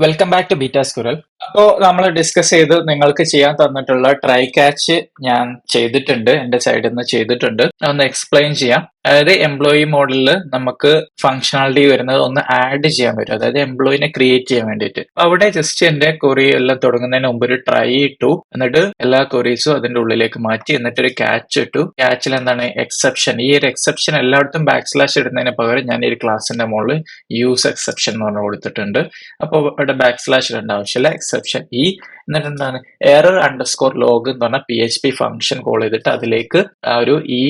Welcome back to beta squirrel. അപ്പോൾ നമ്മൾ discuss ചെയ്ത് നിങ്ങൾക്ക് ചെയ്യാൻ തന്നിട്ടുള്ള ട്രൈ ക്യാച്ച് ഞാൻ ചെയ്തിട്ടുണ്ട്, എന്റെ സൈഡിൽ നിന്ന് ചെയ്തിട്ടുണ്ട്. ഒന്ന് എക്സ്പ്ലെയിൻ ചെയ്യാം. അതായത് എംപ്ലോയി മോഡലിൽ നമുക്ക് ഫംഗ്ഷനാലിറ്റി വരുന്നത് ഒന്ന് ആഡ് ചെയ്യാൻ പറ്റും, അതായത് എംപ്ലോയിനെ ക്രിയേറ്റ് ചെയ്യാൻ വേണ്ടിയിട്ട്. അവിടെ ജസ്റ്റ് എന്റെ ക്വറി എല്ലാം തുടങ്ങുന്നതിന് മുമ്പ് ഒരു ട്രൈ ഇട്ടു, എന്നിട്ട് എല്ലാ ക്വറീസും അതിന്റെ ഉള്ളിലേക്ക് മാറ്റി, എന്നിട്ട് ഒരു ക്യാച്ച് ഇട്ടു. ക്യാച്ചിൽ എന്താണ് എക്സെപ്ഷൻ. ഈ ഒരു എക്സെപ്ഷൻ എല്ലായിടത്തും ബാക്ക് സ്ലാഷ് ഇടുന്നതിന് പകരം ഞാൻ ഈ ഒരു ക്ലാസിന്റെ മുകളിൽ യൂസ് എക്സെപ്ഷൻ എന്ന് പറഞ്ഞ് കൊടുത്തിട്ടുണ്ട്. അപ്പോൾ ഇവിടെ ബാക്ക് സ്ലാഷ് ഇടേണ്ട ആവശ്യമില്ല, എക്സെപ്ഷൻ ഈ. എന്നിട്ട് എന്താണ് എറർ അണ്ടർസ്കോർ ലോഗ് എന്ന് പറഞ്ഞ PHP ഫംഗ്ഷൻ കോൾ ചെയ്തിട്ട് അതിലേക്ക് ഒരു ഈ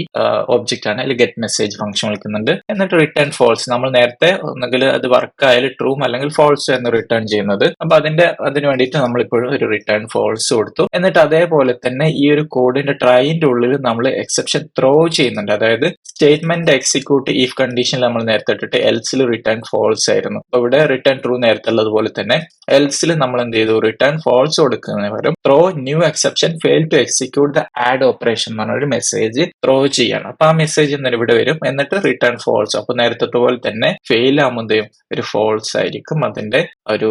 ഒബ്ജക്റ്റ് ആണ് അതിൽ ഗെറ്റ് മെസ്സേജ് ഫംഗ്ഷൻ വിളിക്കുന്നുണ്ട്. എന്നിട്ട് റിട്ടേൺ ഫോൾസ്. നമ്മൾ നേരത്തെ ഒന്നെങ്കിൽ അത് വർക്ക് ആയാലും ട്രൂം അല്ലെങ്കിൽ ഫോൾസ് എന്ന് റിട്ടേൺ ചെയ്യുന്നത്. അപ്പൊ അതിന് വേണ്ടിയിട്ട് നമ്മൾ ഇപ്പോഴും ഒരു റിട്ടേൺ ഫോൾസ് കൊടുത്തു. എന്നിട്ട് അതേപോലെ തന്നെ ഈ ഒരു കോഡിന്റെ ട്രൈന്റെ ഉള്ളിൽ നമ്മൾ എക്സെപ്ഷൻ ത്രോ ചെയ്യുന്നുണ്ട്. അതായത് സ്റ്റേറ്റ്മെന്റ് എക്സിക്യൂട്ട് ഇഫ് കണ്ടീഷനിൽ നമ്മൾ നേരത്തെ ഇട്ടിട്ട് എൽസിൽ റിട്ടേൺ ഫോൾസ് ആയിരുന്നു. അപ്പൊ ഇവിടെ റിട്ടേൺ ട്രൂ നേരത്തെ ഉള്ളതുപോലെ തന്നെ എൽസിൽ നമ്മൾ എന്ത് ചെയ്തു, റിട്ടേൺ ഫോൾസ് കൊടുക്കുന്നതിന് പകരം throw new exception fail to execute the add operation എന്ന് പറഞ്ഞ ഒരു മെസ്സേജ് ത്രോ ചെയ്യണം. അപ്പൊ ആ മെസ്സേജ് എന്നിട്ട് ഇവിടെ വരും. എന്നിട്ട് റിട്ടേൺ ഫോൾസ്. അപ്പൊ നേരത്തെ പോലെ തന്നെ ഫെയിൽ ആകുമ്പോഴേയും ഒരു ഫോൾസ് ആയിരിക്കും അതിന്റെ ഒരു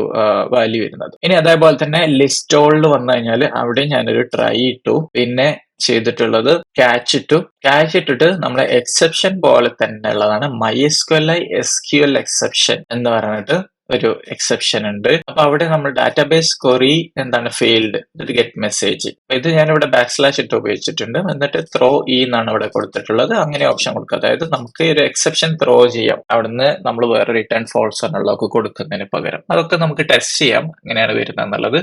വാല്യൂ വരുന്നത്. ഇനി അതേപോലെ തന്നെ ലിസ്റ്റ് ഓളിൽ വന്നു കഴിഞ്ഞാൽ അവിടെ ഞാനൊരു ട്രൈ ഇട്ടു, പിന്നെ ചെയ്തിട്ടുള്ളത് ക്യാച്ച് ഇട്ടിട്ട് നമ്മളെ എക്സെപ്ഷൻ പോലെ തന്നെ ഉള്ളതാണ് MySQLi SQL എക്സെപ്ഷൻ എന്ന് പറഞ്ഞിട്ട് ഒരു എക്സെപ്ഷൻ ഉണ്ട്. അപ്പൊ അവിടെ നമ്മൾ ഡാറ്റാബേസ് ക്വറി എന്താണ് ഫെയിൽഡ് ഗെറ്റ് മെസ്സേജ്. ഇത് ഞാനിവിടെ ബാക്ക് സ്ലാഷ് ഇട്ട് ഉപയോഗിച്ചിട്ടുണ്ട്. എന്നിട്ട് ത്രോ എന്നാണ് ഇവിടെ കൊടുത്തിട്ടുള്ളത്. അങ്ങനെ ഓപ്ഷൻ കൊടുക്കുക. അതായത് നമുക്ക് ഒരു എക്സെപ്ഷൻ ത്രോ ചെയ്യാം അവിടുന്ന് നമ്മൾ വേറെ റിട്ടേൺ ഫോൾസ് എന്നുള്ളതൊക്കെ കൊടുക്കുന്നതിന് പകരം. അതൊക്കെ നമുക്ക് ടെസ്റ്റ് ചെയ്യാം എങ്ങനെയാണ് വരുന്നത് എന്നുള്ളത്.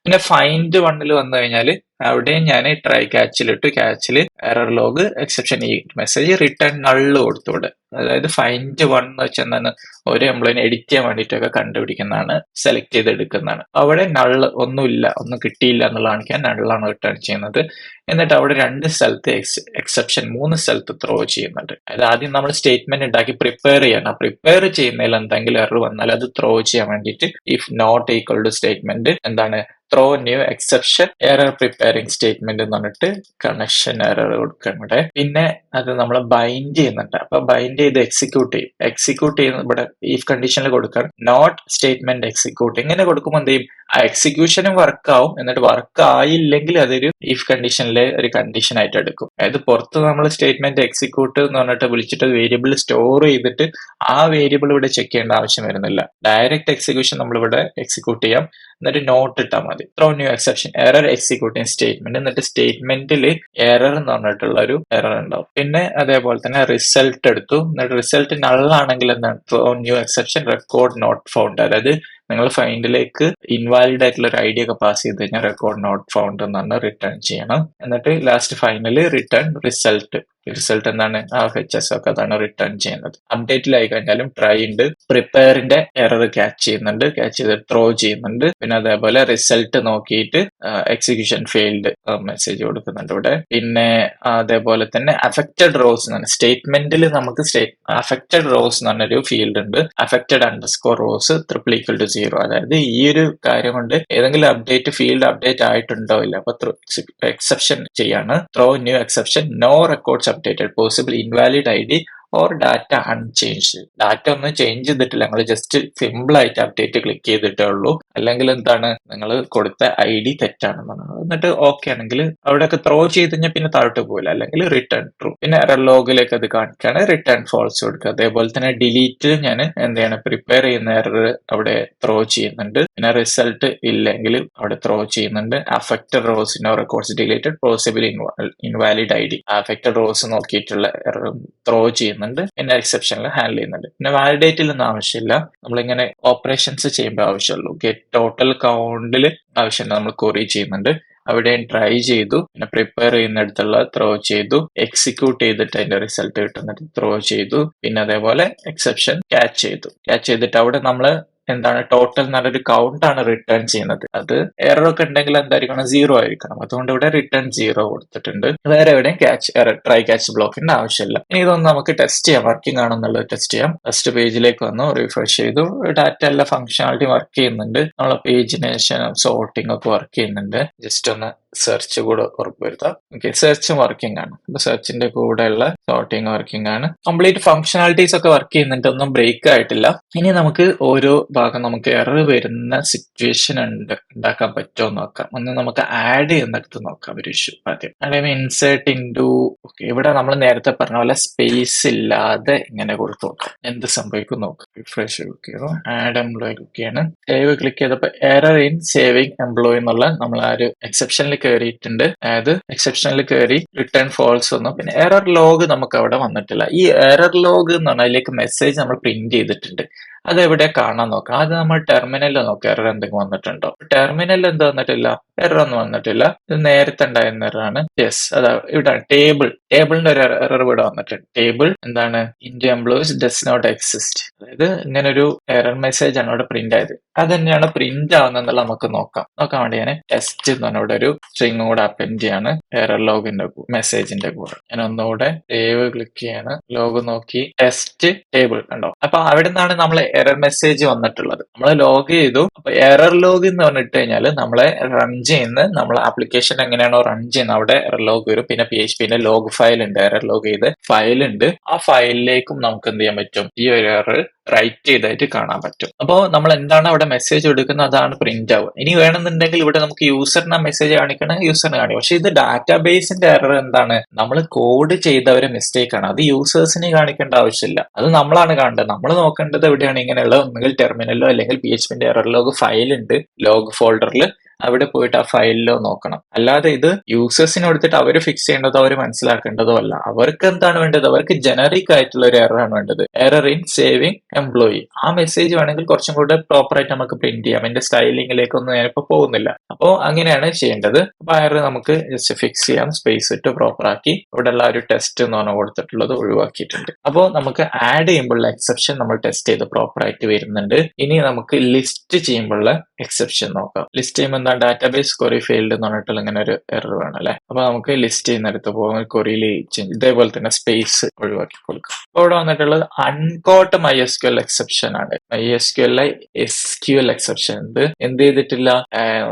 പിന്നെ ഫൈൻഡ് വണ്ണിൽ വന്നു കഴിഞ്ഞാൽ അവിടെയും ഞാൻ ട്രൈ ക്യാച്ചിൽ എറർ ലോഗ് എക്സെപ്ഷൻ ഈ മെസ്സേജ് റിട്ടേൺ നള്ള് കൊടുത്തുവിടെ. അതായത് ഫൈൻഡ് വൺ എന്ന് വെച്ചാൽ എന്താണ്, ഒരു എംപ്ലോയിനെ എഡിറ്റ് ചെയ്യാൻ വേണ്ടിയിട്ടൊക്കെ കണ്ടുപിടിക്കുന്നതാണ്, സെലക്ട് ചെയ്തെടുക്കുന്നതാണ്. അവിടെ നള്ള് ഒന്നുമില്ല, ഒന്നും കിട്ടിയില്ല എന്നുള്ള കാണിക്കാൻ നള്ളാണ് റിട്ടേൺ ചെയ്യുന്നത്. എന്നിട്ട് അവിടെ 2 സ്ഥലത്ത് എക്സെപ്ഷൻ 3 സ്ഥലത്ത് ത്രോ ചെയ്യുന്നുണ്ട്. അതായത് ആദ്യം നമ്മൾ സ്റ്റേറ്റ്മെന്റ് ഉണ്ടാക്കി പ്രിപ്പയർ ചെയ്യണം. പ്രിപ്പയർ ചെയ്യുന്നതിൽ എന്തെങ്കിലും എറർ വന്നാൽ അത് ത്രോ ചെയ്യാൻ വേണ്ടിയിട്ട് if not equal to statement എന്താണ് throw new exception error preparing statement എന്ന് പറഞ്ഞിട്ട് കണക്ഷൻ എറർ കൊടുക്കണം ഇവിടെ. പിന്നെ അത് നമ്മൾ ബൈൻഡ് ചെയ്യുന്നുണ്ട്. അപ്പൊ ബൈൻഡ് ചെയ്ത് എക്സിക്യൂട്ട് ചെയ്യുന്ന ഇവിടെ ഇഫ് കണ്ടീഷനിൽ കൊടുക്കണം നോട്ട് സ്റ്റേറ്റ്മെന്റ് എക്സിക്യൂട്ട്. ഇങ്ങനെ കൊടുക്കുമ്പോൾ എന്ത് ചെയ്യും, ആ എക്സിക്യൂഷനും വർക്ക് ആവും. എന്നിട്ട് വർക്ക് ആയില്ലെങ്കിൽ അതൊരു ഇഫ് കണ്ടീഷനിലെ ഒരു കണ്ടീഷൻ ആയിട്ട് എടുക്കും. അതായത് പുറത്ത് നമ്മൾ സ്റ്റേറ്റ്മെന്റ് എക്സിക്യൂട്ട് എന്ന് പറഞ്ഞിട്ട് വിളിച്ചിട്ട് വേരിയബിൾ സ്റ്റോർ ചെയ്തിട്ട് ആ വേരിയബിൾ ഇവിടെ ചെക്ക് ചെയ്യേണ്ട ആവശ്യം വരുന്നില്ല. ഡയറക്റ്റ് എക്സിക്യൂഷൻ നമ്മൾ ഇവിടെ എക്സിക്യൂട്ട് ചെയ്യാം. എന്നിട്ട് നോട്ട് ഇട്ടാൽ മതി. Throw new exception error executing statement. എന്നിട്ട് സ്റ്റേറ്റ്മെന്റിൽ എറർ എന്ന് പറഞ്ഞിട്ടുള്ള ഒരു എറർ ഉണ്ടാവും. പിന്നെ അതേപോലെ തന്നെ റിസൾട്ട് എടുത്തു. എന്നിട്ട് റിസൾട്ട് നള്ളാണെങ്കിൽ എന്താണ് throw new exception record not found. അതായത് നിങ്ങൾ ഫൈൻഡിലേക്ക് ഇൻവാലിഡ് ആയിട്ടുള്ള ഒരു ഐഡി ഒക്കെ പാസ് ചെയ്ത് കഴിഞ്ഞാൽ റെക്കോർഡ് നോട്ട് ഫൗണ്ട് എന്നാണ് റിട്ടേൺ ചെയ്യണം. എന്നിട്ട് ലാസ്റ്റ് ഫൈനല് റിട്ടേൺ റിസൾട്ട് എന്താണ് ആ HS ഒക്കെ അതാണ് റിട്ടേൺ ചെയ്യുന്നത്. അപ്ഡേറ്റിലായി കഴിഞ്ഞാലും ട്രൈ ഉണ്ട്, പ്രിപ്പയറിന്റെ എറർ ക്യാച്ച് ചെയ്ത് ത്രോ ചെയ്യുന്നുണ്ട്. പിന്നെ അതേപോലെ റിസൾട്ട് നോക്കിയിട്ട് എക്സിക്യൂഷൻ ഫെയിൽഡ് മെസ്സേജ് കൊടുക്കുന്നുണ്ട് ഇവിടെ. പിന്നെ അതേപോലെ തന്നെ അഫക്റ്റഡ് റോസ് എന്നാണ് സ്റ്റേറ്റ്മെന്റിൽ നമുക്ക് അഫക്റ്റഡ് റോസ് എന്ന് പറഞ്ഞൊരു ഫീൽഡ് ഉണ്ട്. Affected underscore rose =0. അതായത് ഈ ഒരു കാര്യം കൊണ്ട് ഏതെങ്കിലും ഫീൽഡ് അപ്ഡേറ്റ് ആയിട്ടുണ്ടോ ഇല്ല. അപ്പൊ എക്സെപ്ഷൻ ചെയ്യാണ്. Throw new exception no records updated possible invalid ID or data unchanged. Data ഒന്നും ചേഞ്ച് ചെയ്തിട്ടില്ല, നിങ്ങൾ ജസ്റ്റ് സിമ്പിൾ ആയിട്ട് അപ്ഡേറ്റ് ക്ലിക്ക് ചെയ്തിട്ടേ ഉള്ളൂ. അല്ലെങ്കിൽ എന്താണ് നിങ്ങൾ കൊടുത്ത ID തെറ്റാണെന്നാണ്. എന്നിട്ട് ഓക്കെ ആണെങ്കിൽ അവിടെയൊക്കെ ത്രോ ചെയ്ത് കഴിഞ്ഞാൽ പിന്നെ താഴോട്ട് പോകില്ല. അല്ലെങ്കിൽ റിട്ടേൺ ട്രൂ. പിന്നെ എറർ ലോഗിലേക്ക് അത് കാണിക്കുകയാണ്, റിട്ടേൺ ഫോൾസ് കൊടുക്കുക. അതേപോലെ തന്നെ ഡിലീറ്റ് ഞാൻ എന്ത് ചെയ്യണം, പ്രിപ്പയർ ചെയ്യുന്ന എറർ അവിടെ ത്രോ ചെയ്യുന്നുണ്ട്. പിന്നെ റിസൾട്ട് ഇല്ലെങ്കിൽ അവിടെ ത്രോ ചെയ്യുന്നുണ്ട്. Affected rows no records deleted possible invalid ID affected rows നോക്കിയിട്ടുള്ള എറർ ത്രോ ചെയ്യുന്നുണ്ട്. പിന്നെ എക്സെപ്ഷനിൽ ഹാൻഡിൽ ചെയ്യുന്നുണ്ട്. പിന്നെ വാലിഡേറ്റിൽ ഒന്നും ആവശ്യമില്ല, നമ്മളിങ്ങനെ ഓപ്പറേഷൻസ് ചെയ്യുമ്പോൾ ആവശ്യമുള്ളൂ. ഗെറ്റ് ടോട്ടൽ കൗണ്ടിൽ ആവശ്യമില്ല, നമ്മൾ ക്വറി ചെയ്യുന്നുണ്ട്. അവിടെ ട്രൈ ചെയ്തു, പിന്നെ പ്രിപ്പയർ ചെയ്യുന്നിടത്തുള്ള ത്രോ ചെയ്തു, എക്സിക്യൂട്ട് ചെയ്തിട്ട് അതിന്റെ റിസൾട്ട് കിട്ടുന്നിട്ട് ത്രോ ചെയ്തു. പിന്നെ അതേപോലെ എക്സെപ്ഷൻ ക്യാച്ച് ചെയ്തിട്ട് അവിടെ നമ്മൾ എന്താണ് ടോട്ടൽ നല്ലൊരു കൗണ്ട് ആണ് റിട്ടേൺ ചെയ്യുന്നത്. അത് എറർ ഒക്കെ ഉണ്ടെങ്കിൽ എന്തായിരിക്കണം, 0 ആയിരിക്കണം. അതുകൊണ്ട് ഇവിടെ റിട്ടേൺ 0 കൊടുത്തിട്ടുണ്ട്. വേറെ എവിടെയും ട്രൈ ക്യാച്ച് ബ്ലോക്കിന്റെ ആവശ്യമില്ല. ഇനി ഇതൊന്ന് നമുക്ക് ടെസ്റ്റ് ചെയ്യാം, വർക്കിംഗ് ആണോ എന്നുള്ളത് ടെസ്റ്റ് ചെയ്യാം. ഫസ്റ്റ് പേജിലേക്ക് വന്നു, റിഫ്രഷ് ചെയ്തു, ഡാറ്റ എല്ലാ ഫംഗ്ഷനാലിറ്റി വർക്ക് ചെയ്യുന്നുണ്ട്. നമ്മളെ പേജിന് സോർട്ടിംഗ് ഒക്കെ വർക്ക് ചെയ്യുന്നുണ്ട്. ജസ്റ്റ് ഒന്ന് സെർച്ച് കൂടെ ഉറപ്പുവരുത്താം. ഓക്കെ, സെർച്ചും വർക്കിംഗ് ആണ്. ഇപ്പൊ സെർച്ചിന്റെ കൂടെയുള്ള സോർട്ടിങ് വർക്കിംഗ് ആണ്. കംപ്ലീറ്റ് ഫംഗ്ഷനാലിറ്റീസ് ഒക്കെ വർക്ക് ചെയ്യുന്നുണ്ട്, ഒന്നും ബ്രേക്ക് ആയിട്ടില്ല. ഇനി നമുക്ക് ഓരോ ഭാഗം നമുക്ക് എറർ വരുന്ന സിറ്റുവേഷൻ ഉണ്ടാക്കാൻ പറ്റുമോ നോക്കാം. ഒന്ന് നമുക്ക് ആഡ് ചെയ്യുന്നിടത്ത് നോക്കാം ഒരു ഇഷ്യൂ ആദ്യം. അതായത് ഇൻസേർട്ട് ഇൻടു, ഓക്കെ, ഇവിടെ നമ്മൾ നേരത്തെ പറഞ്ഞ പോലെ സ്പേസ് ഇല്ലാതെ ഇങ്ങനെ കൊടുത്തു നോക്കാം എന്ത് സംഭവിക്കും നോക്കാം. റിഫ്രഷ് ക്ലിക്ക് ചെയ്തു, ആഡ് എംപ്ലോയി ക്ലിക്ക് ചെയ്യാണ്, സേവ് ക്ലിക്ക് ചെയ്തപ്പോ എറർ ഇൻ സേവിങ് എംപ്ലോയി എന്നുള്ള നമ്മൾ ആ ഒരു എക്സെപ്ഷനിൽ കയറിയിട്ടുണ്ട്. അതായത് എക്സെപ്ഷനിൽ കയറി റിട്ടേൺ ഫോൾസ് വന്നു. പിന്നെ എറർ ലോഗ് നമുക്ക് അവിടെ വന്നിട്ടില്ല. ഈ എറർ ലോഗ് എന്ന് പറഞ്ഞാൽ അതിലേക്ക് മെസ്സേജ് നമ്മൾ പ്രിന്റ് ചെയ്തിട്ടുണ്ട്. അതെവിടെ കാണാൻ നോക്കാം. അത് നമ്മൾ ടെർമിനലിൽ നോക്കാം എറർ എന്തെങ്കിലും വന്നിട്ടുണ്ടോ. ടെർമിനലിൽ എന്ത് വന്നിട്ടില്ല, എറർ ഒന്നും വന്നിട്ടില്ല. ഇത് നേരത്തെ ഉണ്ടായിരുന്ന എററാണ്. യെസ്, അതാ ഇവിടെ ടേബിളിന്റെ ഒരു എറർ ഇവിടെ വന്നിട്ടുണ്ട്. ടേബിൾ എന്താണ്, India employees does not exist. അതായത് ഇങ്ങനെ ഒരു എറർ മെസ്സേജ് ആണ് ഇവിടെ പ്രിന്റ് ആയത്. അത് തന്നെയാണ് പ്രിന്റ് ആവുന്നത് നമുക്ക് നോക്കാൻ വേണ്ടി ഞാൻ ടെസ്റ്റ് എന്ന് പറഞ്ഞ ഇവിടെ ഒരു സ്ട്രിങ് കൂടെ അപ്പൻഡ് ചെയ്യാണ് എറർ ലോഗിന്റെ മെസ്സേജിന്റെ കൂടെ. ഞാൻ ഒന്നുകൂടെ സേവ് ക്ലിക്ക് ചെയ്യാണ്, ലോഗ് നോക്കി ടെസ്റ്റ് ടേബിൾ കണ്ടോ. അപ്പൊ അവിടെ നിന്നാണ് നമ്മളെ എറർ മെസ്സേജ് വന്നിട്ടുള്ളത്. നമ്മൾ ലോഗ് ചെയ്തു. അപ്പൊ എറർ ലോഗ് എന്ന് പറഞ്ഞിട്ട് കഴിഞ്ഞാൽ നമ്മളെ റൺ ചെയ്യുന്ന നമ്മളെ ആപ്ലിക്കേഷൻ എങ്ങനെയാണോ റൺ ചെയ്യുന്നത് അവിടെ എറർ ലോഗ് വരും. പിന്നെ PHP ലോഗ് ഫയൽ ഉണ്ട്, എറർ ലോഗ് ചെയ്ത് ഫയൽ ഉണ്ട്. ആ ഫയലിലേക്കും നമുക്ക് എന്ത് ചെയ്യാൻ പറ്റും, ഈ ഒരു എറർ റൈറ്റ് ചെയ്തായിട്ട് കാണാൻ പറ്റും. അപ്പോൾ നമ്മൾ എന്താണ് അവിടെ മെസ്സേജ് എടുക്കുന്നത് അതാണ് പ്രിന്റ് ആവുക. ഇനി വേണമെന്നുണ്ടെങ്കിൽ ഇവിടെ നമുക്ക് യൂസറിന് മെസ്സേജ് കാണിക്കണം, യൂസറിന് കാണിക്കും. പക്ഷെ ഇത് ഡാറ്റാബേസിന്റെ എറർ എന്താണ്, നമ്മൾ കോഡ് ചെയ്തവരെ മിസ്റ്റേക്ക് ആണ്. അത് യൂസേഴ്സിന് കാണിക്കേണ്ട ആവശ്യമില്ല, അത് നമ്മളാണ് കാണേണ്ടത്. നമ്മൾ നോക്കേണ്ടത് എവിടെയാണ് ഇങ്ങനെയുള്ള ഒന്നുകിൽ ടെർമിനലോ അല്ലെങ്കിൽ PHP എറർ ലോഗ് ഫയൽ ഉണ്ട് ലോഗ് ഫോൾഡറിൽ, അവിടെ പോയിട്ട് ആ ഫയലിലോ നോക്കണം. അല്ലാതെ ഇത് യൂസേഴ്സിന് കൊടുത്തിട്ട് അവർ ഫിക്സ് ചെയ്യേണ്ടതോ അവർ മനസ്സിലാക്കേണ്ടതോ അല്ല. അവർക്ക് എന്താണ് വേണ്ടത്, അവർക്ക് ജനറിക് ആയിട്ടുള്ള ഒരു എറർ ആണ് വേണ്ടത്. Error in saving employee. ആ മെസ്സേജ് വേണമെങ്കിൽ കുറച്ചും കൂടെ പ്രോപ്പർ ആയിട്ട് നമുക്ക് പ്രിന്റ് ചെയ്യാം. എന്റെ സ്റ്റൈലിംഗിലേക്കൊന്നും ഞാനിപ്പോ പോകുന്നില്ല. അപ്പോൾ അങ്ങനെയാണ് ചെയ്യേണ്ടത്. അപ്പൊ ആ എറർ നമുക്ക് ജസ്റ്റ് ഫിക്സ് ചെയ്യാം, സ്പേസ് ഇട്ട് പ്രോപ്പർ ആക്കി. ഇവിടെ ഉള്ള ഒരു ടെസ്റ്റ് എന്ന് പറഞ്ഞാൽ കൊടുത്തിട്ടുള്ളത് ഒഴിവാക്കിയിട്ടുണ്ട്. അപ്പോൾ നമുക്ക് ആഡ് ചെയ്യുമ്പോഴുള്ള എക്സെപ്ഷൻ നമ്മൾ ടെസ്റ്റ് ചെയ്ത് പ്രോപ്പർ ആയിട്ട് വരുന്നുണ്ട്. ഇനി നമുക്ക് ലിസ്റ്റ് ചെയ്യുമ്പോഴുള്ള എക്സെപ്ഷൻ നോക്കാം. ലിസ്റ്റ് ചെയ്യുമ്പോൾ ഡാറ്റാബേസ് ക്വറി ഫെയിൽഡ് എന്ന് പറഞ്ഞിട്ടുള്ള ഇങ്ങനെ ഒരു എറർ വേണം അല്ലെ. അപ്പൊ നമുക്ക് ലിസ്റ്റ് ചെയ്യുന്നിടത്ത് പോകുമ്പോൾ ക്വറിയിൽ ഇതേപോലെ തന്നെ സ്പേസ് ഒഴിവാക്കി കൊടുക്കാം. അപ്പൊ ഇവിടെ വന്നിട്ടുള്ളത് അൺകോട്ട് MySQL എക്സെപ്ഷൻ ആണ്. MySQL SQL എക്സെപ്ഷൻ എന്ത് ചെയ്തിട്ടില്ല,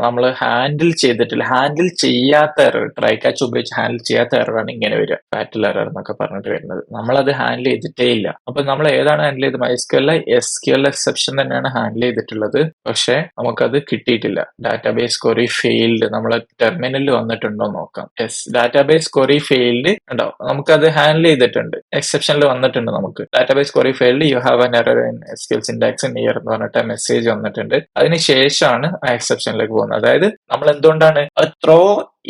നമ്മൾ ഹാൻഡിൽ ചെയ്തിട്ടില്ല. ഹാൻഡിൽ ചെയ്യാത്ത എറർ, ട്രൈ കാച്ച് ഉപയോഗിച്ച് ഹാൻഡിൽ ചെയ്യാത്ത എറർ ആണ് ഇങ്ങനെ വരിക, ഫാറ്റൽ എറർ എന്നൊക്കെ പറഞ്ഞിട്ട് വരുന്നത്. നമ്മളത് ഹാൻഡിൽ ചെയ്തിട്ടേ ഇല്ല. അപ്പൊ നമ്മൾ ഏതാണ് ഹാൻഡിൽ ചെയ്ത്, MySQL SQL എക്സെപ്ഷൻ തന്നെയാണ് ഹാൻഡിൽ ചെയ്തിട്ടുള്ളത്. പക്ഷെ നമുക്കത് കിട്ടിയിട്ടില്ല. ഡാറ്റാബേസ് ക്വറി ഫെയിൽഡ് നമ്മളെ ടെർമിനലിൽ വന്നിട്ടുണ്ടോ നോക്കാം. യെസ്, ഡാറ്റാബേസ് ക്വറി ഫെയിൽഡ് ഉണ്ടോ, നമുക്കത് ഹാൻഡിൽ ചെയ്തിട്ടുണ്ട്, എക്സെപ്ഷനിൽ വന്നിട്ടുണ്ട്. നമുക്ക് database query failed, you have an error in SQL syntax near എന്ന് പറഞ്ഞിട്ട് മെസ്സേജ് വന്നിട്ടുണ്ട്. അതിനുശേഷമാണ് ആ എക്സെപ്ഷനിലേക്ക് പോകുന്നത്. അതായത് നമ്മൾ എന്തുകൊണ്ടാണ് ത്രോ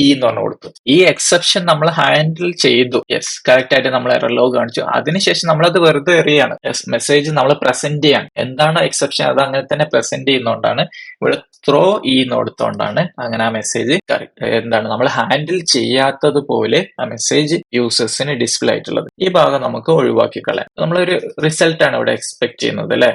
എന്ന് പറഞ്ഞു കൊടുത്തു. ഈ എക്സെപ്ഷൻ നമ്മൾ ഹാൻഡിൽ ചെയ്തു. യെസ്, കറക്റ്റ് ആയിട്ട് നമ്മൾ എറർ ലോഗ് കാണിച്ചു. അതിനുശേഷം നമ്മളത് വെറുതെ എറിയാണ്. യെസ്, മെസ്സേജ് നമ്മൾ പ്രസന്റ് ചെയ്യാൻ എന്താണ് എക്സെപ്ഷൻ അത് അങ്ങനെ തന്നെ പ്രസന്റ് ചെയ്യുന്നതുകൊണ്ടാണ് ഇവിടെ ത്രോ എന്ന് കൊടുത്തോണ്ടാണ് അങ്ങനെ ആ മെസ്സേജ് കറക്റ്റ് എന്താണ് നമ്മൾ ഹാൻഡിൽ ചെയ്യാത്തതുപോലെ ആ മെസ്സേജ് യൂസേഴ്സിന് ഡിസ്പ്ലേ ആയിട്ടുള്ളത്. ഈ ഭാഗം നമുക്ക് ഒഴിവാക്കി കളയാം. നമ്മളൊരു റിസൾട്ട് ആണ് ഇവിടെ എക്സ്പെക്ട് ചെയ്യുന്നത് അല്ലെ.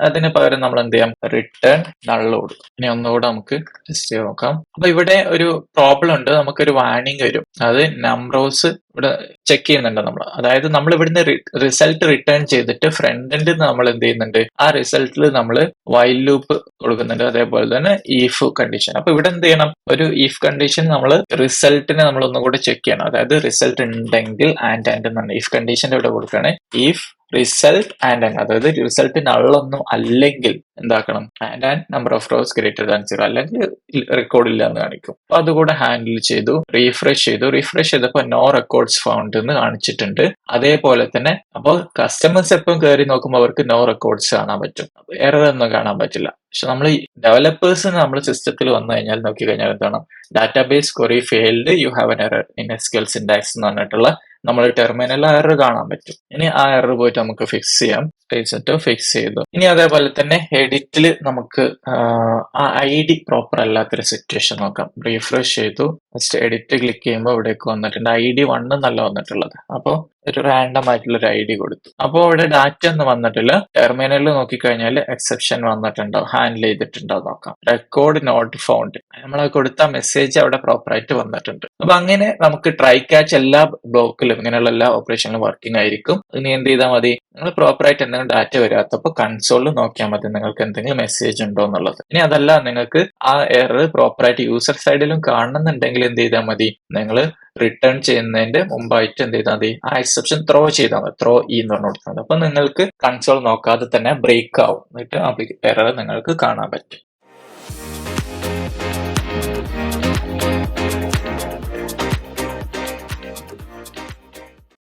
അതിന് പകരം നമ്മൾ എന്ത് ചെയ്യാം, റിട്ടേൺ നള്ള് കൊടുക്കും. ഇനി ഒന്നുകൂടെ നമുക്ക് ടെസ്റ്റ് ചെയ്ത് നോക്കാം. അപ്പൊ ഇവിടെ ഒരു പ്രോബ്ലം ഉണ്ട്, നമുക്കൊരു വാർണിംഗ് വരും. അത് നംബ്രോസ് ഇവിടെ ചെക്ക് ചെയ്യുന്നുണ്ട് നമ്മൾ. അതായത് നമ്മൾ ഇവിടുന്ന് റിസൾട്ട് റിട്ടേൺ ചെയ്തിട്ട് ഫ്രണ്ട് എൻഡിൽ നമ്മൾ എന്ത് ചെയ്യുന്നുണ്ട്, ആ റിസൾട്ടിൽ നമ്മൾ വൈൽ ലൂപ്പ് കൊടുക്കുന്നുണ്ട്. അതേപോലെ തന്നെ ഈഫ് കണ്ടീഷൻ. അപ്പൊ ഇവിടെ എന്ത് ചെയ്യണം, ഒരു ഈഫ് കണ്ടീഷൻ നമ്മൾ റിസൾട്ടിനെ നമ്മൾ ഒന്നുകൂടെ ചെക്ക് ചെയ്യണം. അതായത് റിസൾട്ട് ഉണ്ടെങ്കിൽ ആൻഡ് എന്നാണ് ഈഫ് കണ്ടീഷന്റെ ഇവിടെ കൊടുക്കുകയാണ്. ഈഫ് റിസൾട്ട് ആൻഡ് അതായത് റിസൾട്ട് നള്ളൊന്നും അല്ലെങ്കിൽ എന്താക്കണം, and number of rows greater than 0 അല്ലെങ്കിൽ റെക്കോർഡ് ഇല്ല എന്ന് കാണിക്കും. അപ്പൊ അതുകൂടെ ഹാൻഡിൽ ചെയ്തു, റീഫ്രഷ് ചെയ്തപ്പോൾ നോ റെക്കോർഡ്സ് ഫൗണ്ട് എന്ന് കാണിച്ചിട്ടുണ്ട്. അതേപോലെ തന്നെ അപ്പോൾ കസ്റ്റമേഴ്സ് എപ്പം കയറി നോക്കുമ്പോൾ അവർക്ക് നോ റെക്കോർഡ്സ് കാണാൻ പറ്റും, എറർ ഒന്നും കാണാൻ പറ്റില്ല. പക്ഷെ നമ്മൾ ഡെവലപ്പേഴ്സിന് നമ്മൾ സിസ്റ്റത്തിൽ വന്നു കഴിഞ്ഞാൽ നോക്കി കഴിഞ്ഞാൽ എന്താണ്, database query failed, you have an error in SQL syntax എന്ന് പറഞ്ഞിട്ടുള്ള നമ്മൾ ടെർമിനൽ എറർ കാണാൻ പറ്റും. ഇനി ആ എറർ പോയിട്ട് നമുക്ക് ഫിക്സ് ചെയ്യാം. ഫിക്സ് ചെയ്തു. ഇനി അതേപോലെ തന്നെ എഡിറ്റിൽ നമുക്ക് ആ ID പ്രോപ്പർ അല്ലാത്തൊരു സിറ്റുവേഷൻ നോക്കാം. റീഫ്രഷ് ചെയ്തു, ജസ്റ്റ് എഡിറ്റ് ക്ലിക്ക് ചെയ്യുമ്പോൾ ഇവിടേക്ക് വന്നിട്ടുണ്ട്. ID 1 എന്നല്ല വന്നിട്ടുള്ളത്. അപ്പോൾ ഒരു റാൻഡം ആയിട്ടുള്ള ഒരു ID കൊടുത്തു. അപ്പോൾ ഇവിടെ ഡാറ്റ ഒന്നും വന്നിട്ടില്ല. ടെർമിനലിൽ നോക്കിക്കഴിഞ്ഞാൽ എക്സെപ്ഷൻ വന്നിട്ടുണ്ടോ, ഹാൻഡിൽ ചെയ്തിട്ടുണ്ടോ നോക്കാം. റെക്കോർഡ് നോട്ട് ഫൗണ്ട്, നമ്മൾ കൊടുത്ത മെസ്സേജ് അവിടെ പ്രോപ്പർ ആയിട്ട് വന്നിട്ടുണ്ട്. അപ്പൊ അങ്ങനെ നമുക്ക് ട്രൈ ക്യാച്ച് എല്ലാ ബ്ലോക്കിലും ഇങ്ങനെയുള്ള എല്ലാ ഓപ്പറേഷനിലും വർക്കിംഗ് ആയിരിക്കും. ഇനി എന്ത് ചെയ്താൽ മതി, നിങ്ങൾ പ്രോപ്പർ ആയിട്ട് എന്തെങ്കിലും ഡാറ്റ വരാത്തപ്പോൾ കൺസോളിൽ നോക്കിയാൽ മതി നിങ്ങൾക്ക് എന്തെങ്കിലും മെസ്സേജ് ഉണ്ടോ എന്നുള്ളത്. ഇനി അതല്ല, നിങ്ങൾക്ക് ആ എറർ പ്രോപ്പർ ആയിട്ട് യൂസർ സൈഡിലും കാണുന്നുണ്ടെങ്കിൽ എന്ത് ചെയ്താൽ മതി, നിങ്ങൾ റിട്ടേൺ ചെയ്യുന്നതിന്റെ മുമ്പായിട്ട് എന്ത് ചെയ്താൽ മതി, ആ എക്സെപ്ഷൻ ത്രോ ചെയ്താൽ മതി. ത്രോ എന്ന് പറഞ്ഞു കൊടുത്താൽ മതി. അപ്പൊ നിങ്ങൾക്ക് കൺസോൾ നോക്കാതെ തന്നെ ബ്രേക്ക് ആവും, എന്നിട്ട് ആ എറർ നിങ്ങൾക്ക് കാണാൻ പറ്റും.